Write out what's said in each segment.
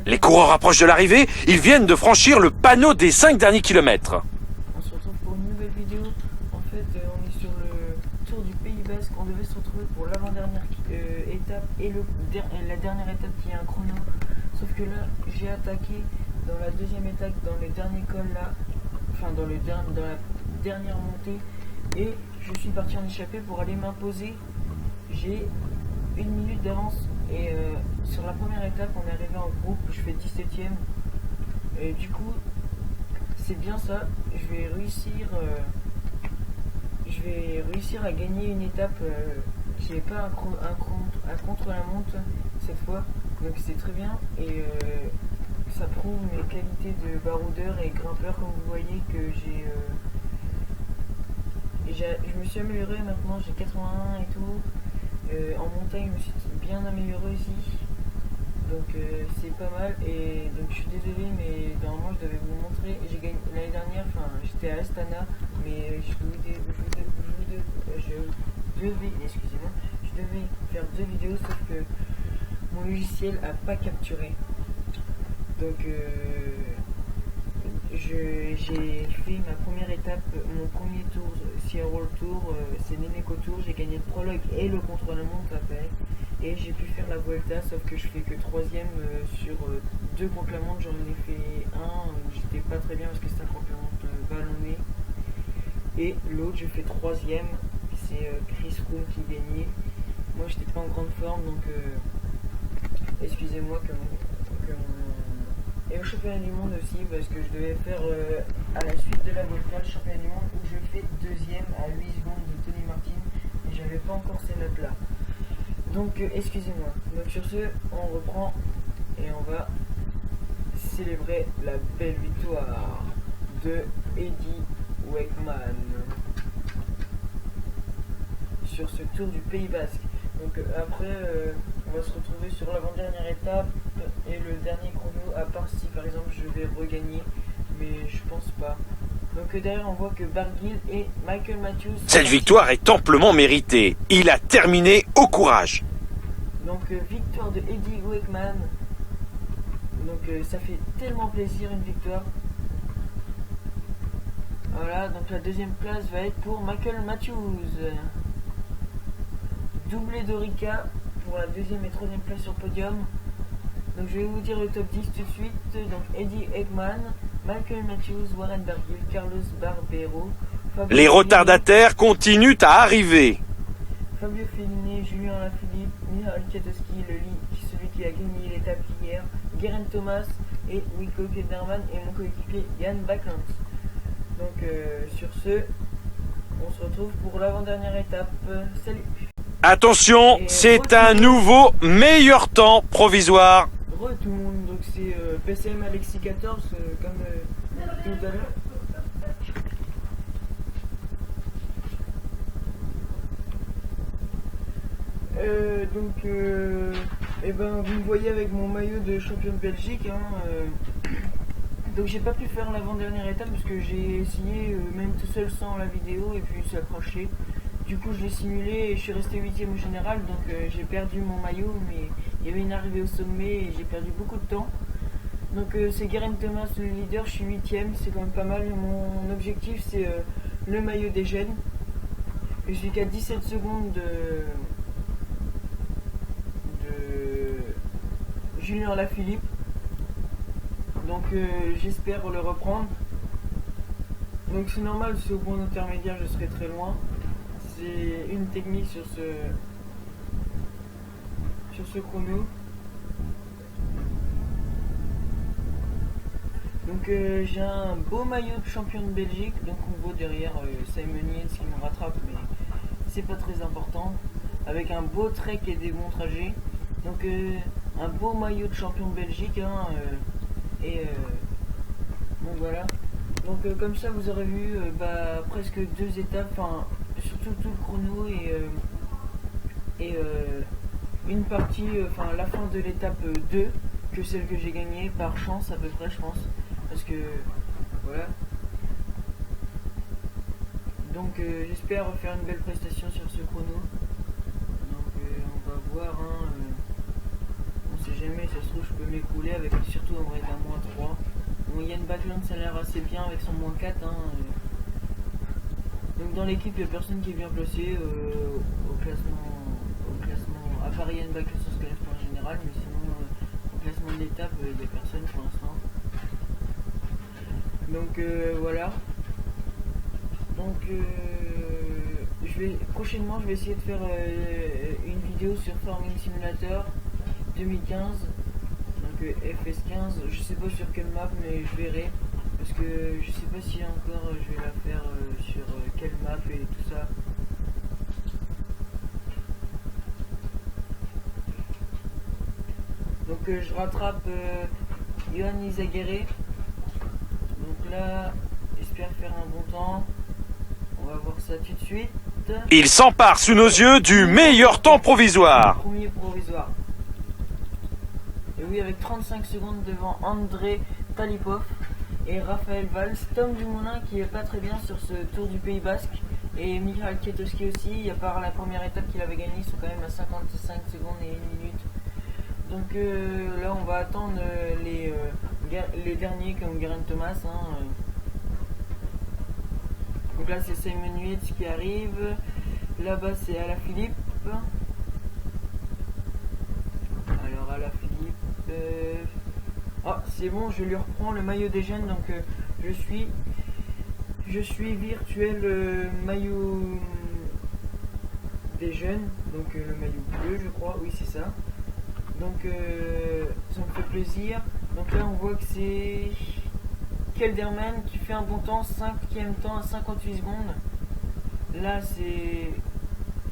Les coureurs approchent de l'arrivée, ils viennent de franchir le panneau des 5 derniers kilomètres. On se retrouve pour une nouvelle vidéo. En fait, on est sur le Tour du Pays Basque. On devait se retrouver pour l'avant-dernière étape et la dernière étape qui est un chrono. Sauf que là, j'ai attaqué dans la deuxième étape, dans le dernier col là, enfin dans la dernière montée, et je suis parti en échappée pour aller m'imposer. J'ai 1 minute d'avance et sur la première étape on est arrivé en groupe, je fais 17ème et du coup c'est bien ça, je vais réussir à gagner une étape qui n'est pas un contre-la-montre cette fois, donc c'est très bien et ça prouve mes qualités de baroudeur et grimpeur, comme vous voyez que je me suis amélioré maintenant, j'ai 81 et tout. En montagne, je me suis bien amélioré aussi, donc c'est pas mal. Et donc je suis désolé, mais normalement je devais vous montrer. J'ai gagné l'année dernière, enfin j'étais à Astana, mais je devais faire 2 vidéos, sauf que mon logiciel a pas capturé. Donc j'ai fait ma première étape, mon premier tour, Sierra World Tour, c'est l'Eneco Tour, j'ai gagné le prologue et le contre-la-montre après, et j'ai pu faire la Vuelta, sauf que je fais que 3ème sur 2 contre-la-montre, j'en ai fait un où j'étais pas très bien parce que c'était un contre-la-montre ballonné, et l'autre je fais 3ème, c'est Chris Froome qui gagnait. Moi j'étais pas en grande forme, donc excusez-moi et au championnat du monde aussi, parce que je devais faire à la suite de la Vuelta le championnat du monde où je fais 2ème à 8 secondes de Tony Martin, et j'avais pas encore ces notes là, donc excusez-moi. Donc sur ce on reprend et on va célébrer la belle victoire de Eddie Wakeman sur ce Tour du Pays Basque. Donc après on va se retrouver sur l'avant-dernière étape et le dernier chrono, à part si par exemple je vais regagner, mais je pense pas. Donc derrière on voit que Barguil et Michael Matthews. Cette victoire est amplement méritée. Il a terminé au courage. Donc victoire de Eddie Wakeman. Donc ça fait tellement plaisir, une victoire. Voilà, donc la deuxième place va être pour Michael Matthews. Doublé d'Orica pour la deuxième et troisième place sur le podium. Donc je vais vous dire le top 10 tout de suite. Donc Eddie Wakeman, Michael Matthews, Warren Barguil, Carlos Barbero. Les retardataires continuent à arriver. Fabio Fellini, Julien Alaphilippe, Michal Kwiatkowski, celui qui a gagné l'étape hier, Geraint Thomas et Wilco Kelderman et mon coéquipier Jan Backlund. Donc sur ce, on se retrouve pour l'avant-dernière étape. Salut. Attention, c'est un nouveau meilleur temps provisoire. Re tout le monde, donc c'est PCM Alexis 14 comme tout à l'heure. Et ben vous me voyez avec mon maillot de champion de Belgique, hein, donc j'ai pas pu faire l'avant-dernière étape parce que j'ai essayé même tout seul sans la vidéo et puis ça a craché. Du coup je l'ai simulé et je suis resté 8ème au général, donc j'ai perdu mon maillot, mais il y avait une arrivée au sommet et j'ai perdu beaucoup de temps. Donc c'est Geraint Thomas le leader, je suis 8ème, c'est quand même pas mal. Mon objectif c'est le maillot des jeunes. Je suis qu'à 17 secondes de Julien Alaphilippe, donc j'espère le reprendre. Donc c'est normal, c'est au point intermédiaire, je serai très loin. C'est une technique sur ce chrono. Donc j'ai un beau maillot de champion de Belgique, donc on voit derrière Simon Yates qui me rattrape, mais c'est pas très important, avec un beau trek et des bons trajets. Donc un beau maillot de champion de Belgique, hein, bon voilà. Donc comme ça vous aurez vu presque 2 étapes, enfin surtout tout le chrono et une partie, enfin la fin de l'étape 2, que celle que j'ai gagnée par chance à peu près, je pense, parce que voilà. Donc j'espère faire une belle prestation sur ce chrono. Donc on va voir, hein, on sait jamais, ça se trouve je peux m'écrouler avec, surtout en vrai d'un moins 3. Bon, Yann Backlund ça a l'air assez bien avec son moins 4 hein. Donc dans l'équipe il n'y a personne qui est bien placé au classement, à part Yann Backlund sur ce classement en général, mais sinon au classement de l'étape il n'y a personne pour l'instant. Donc voilà. Donc prochainement je vais essayer de faire une vidéo sur Farming Simulator 2015, donc FS15, je sais pas sur quelle map mais je verrai, parce que je sais pas si encore je vais la faire sur quelle map et tout ça. Donc je rattrape Johan Izagirre, donc là j'espère faire un bon temps. On va voir ça tout de suite. Il s'empare sous nos yeux du meilleur temps provisoire. Premier provisoire. Et oui, avec 35 secondes devant André Talipov et Raphaël Valls. Tom Dumoulin qui est pas très bien sur ce Tour du Pays Basque. Et Michal Kwiatkowski aussi. À part la première étape qu'il avait gagnée, ils sont quand même à 55 secondes et 1 minute. Donc là, on va attendre les derniers comme Geraint Thomas. Hein. Donc là c'est Simon Yates qui arrive, là-bas c'est Alaphilippe. Alors Alaphilippe, ah c'est bon, je lui reprends le maillot des jeunes, donc je suis virtuel maillot des jeunes, donc le maillot bleu je crois, oui c'est ça. Donc ça me fait plaisir. Donc là on voit que c'est Kelderman qui fait un bon temps, 5e temps à 58 secondes. Là c'est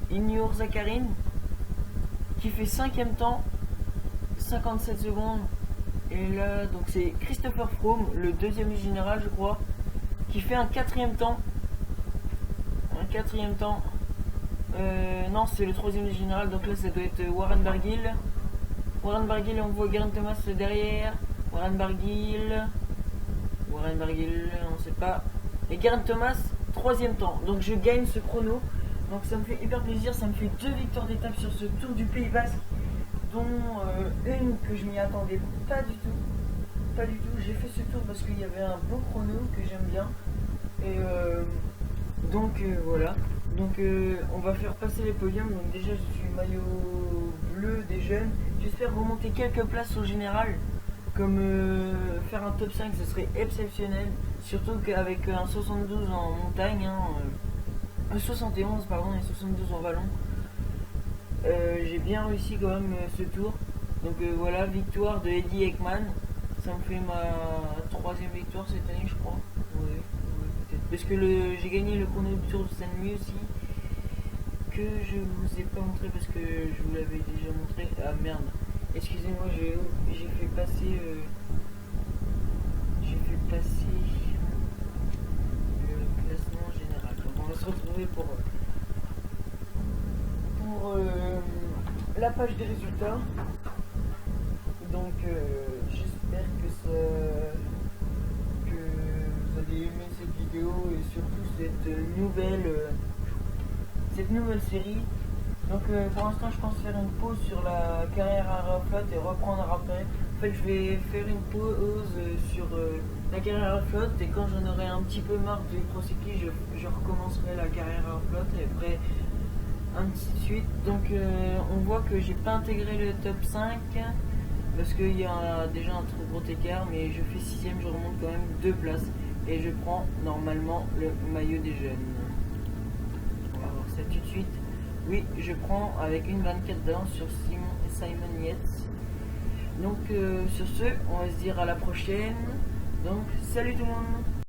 Ignor Zakharin qui fait 5e temps, 57 secondes. Et là donc c'est Christopher Froome, le 2e du général je crois, qui fait un 4e temps. Non c'est le 3e du général, donc là ça doit être Warren Barguil. On voit Geraint Thomas derrière. Warren Barguil, on sait pas. Et Geraint Thomas, 3e temps. Donc je gagne ce chrono. Donc ça me fait hyper plaisir. Ça me fait 2 victoires d'étape sur ce Tour du Pays Basque, dont une que je m'y attendais pas du tout. Pas du tout. J'ai fait ce tour parce qu'il y avait un beau chrono que j'aime bien. Et donc voilà. Donc on va faire passer les podiums. Donc déjà je suis maillot bleu des jeunes. J'espère remonter quelques places au général. Comme faire un top 5 ce serait exceptionnel, surtout qu'avec un 72 en montagne, un 71 pardon et 72 en vallon, j'ai bien réussi quand même ce tour. Donc voilà, victoire de Eddie Ekman, ça me fait ma 3e victoire cette année je crois. Oui, peut-être. Parce que j'ai gagné le chrono du Tour de Saint-Louis aussi, que je vous ai pas montré parce que je vous l'avais déjà montré. Ah merde. Excusez-moi, j'ai fait passer le classement général. Donc on va se retrouver pour la page des résultats. Donc j'espère que vous allez aimer cette vidéo et surtout cette nouvelle série. Donc pour l'instant je pense faire une pause sur la carrière Aeroflot et reprendre après. En fait je vais faire une pause sur la carrière Aeroflot et quand j'en aurai un petit peu marre du procyclisme je recommencerai la carrière Aeroflot et après ainsi de suite. Donc on voit que j'ai pas intégré le top 5 parce qu'il y a déjà un trop gros écart, mais je fais 6ème, je remonte quand même 2 places et je prends normalement le maillot des jeunes. On va voir ça tout de suite. Oui, je prends avec une 24 d'avance sur Simon Yates. Donc sur ce, on va se dire à la prochaine. Donc salut tout le monde.